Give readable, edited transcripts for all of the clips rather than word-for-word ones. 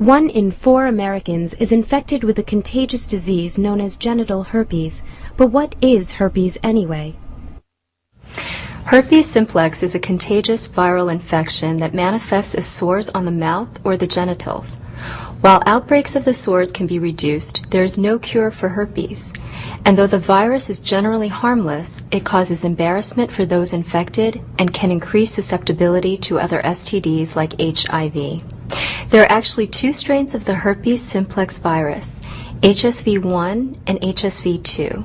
1 in 4 Americans is infected with a contagious disease known as genital herpes. But what is herpes anyway? Herpes simplex is a contagious viral infection that manifests as sores on the mouth or the genitals. While outbreaks of the sores can be reduced, there is no cure for herpes. And though the virus is generally harmless, it causes embarrassment for those infected and can increase susceptibility to other STDs like HIV. There are actually 2 strains of the herpes simplex virus, HSV1 and HSV2.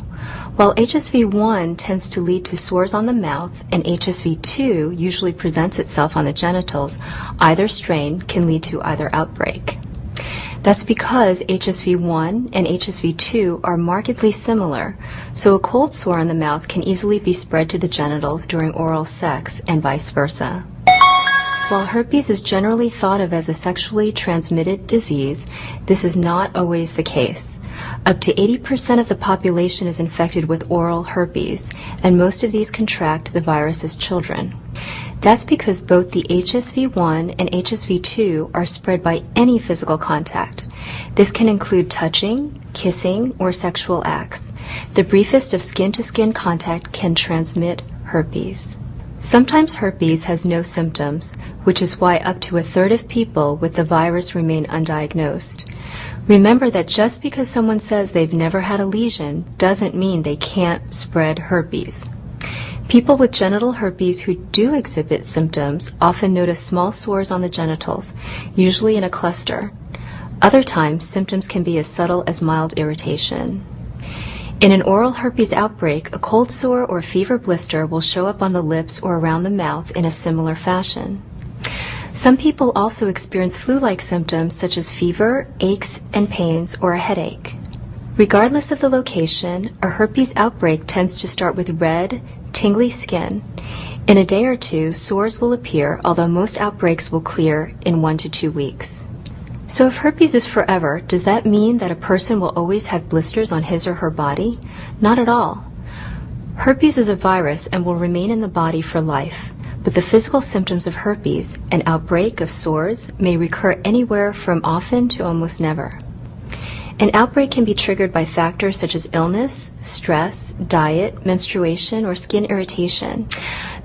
While HSV1 tends to lead to sores on the mouth and HSV2 usually presents itself on the genitals, either strain can lead to either outbreak. That's because HSV1 and HSV2 are markedly similar, so a cold sore on the mouth can easily be spread to the genitals during oral sex and vice versa. While herpes is generally thought of as a sexually transmitted disease, this is not always the case. Up to 80% of the population is infected with oral herpes, and most of these contract the virus as children. That's because both the HSV1 and HSV2 are spread by any physical contact. This can include touching, kissing, or sexual acts. The briefest of skin-to-skin contact can transmit herpes. Sometimes herpes has no symptoms, which is why up to 1/3 of people with the virus remain undiagnosed. Remember that just because someone says they've never had a lesion doesn't mean they can't spread herpes. People with genital herpes who do exhibit symptoms often notice small sores on the genitals, usually in a cluster. Other times, symptoms can be as subtle as mild irritation. In an oral herpes outbreak, a cold sore or fever blister will show up on the lips or around the mouth in a similar fashion. Some people also experience flu-like symptoms such as fever, aches and pains, or a headache. Regardless of the location, a herpes outbreak tends to start with red, tingly skin. In a day or two, sores will appear, although most outbreaks will clear in 1 to 2 weeks. So if herpes is forever, does that mean that a person will always have blisters on his or her body? Not at all. Herpes is a virus and will remain in the body for life, but the physical symptoms of herpes, an outbreak of sores, may recur anywhere from often to almost never. An outbreak can be triggered by factors such as illness, stress, diet, menstruation, or skin irritation.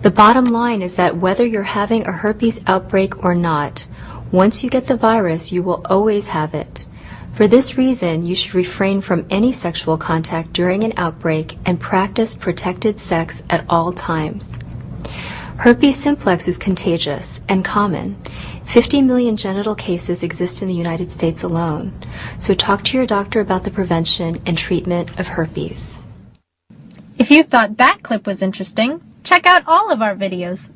The bottom line is that whether you're having a herpes outbreak or not, once you get the virus, you will always have it. For this reason, you should refrain from any sexual contact during an outbreak and practice protected sex at all times. Herpes simplex is contagious and common. 50 million genital cases exist in the United States alone, so talk to your doctor about the prevention and treatment of herpes. If you thought that clip was interesting, check out all of our videos.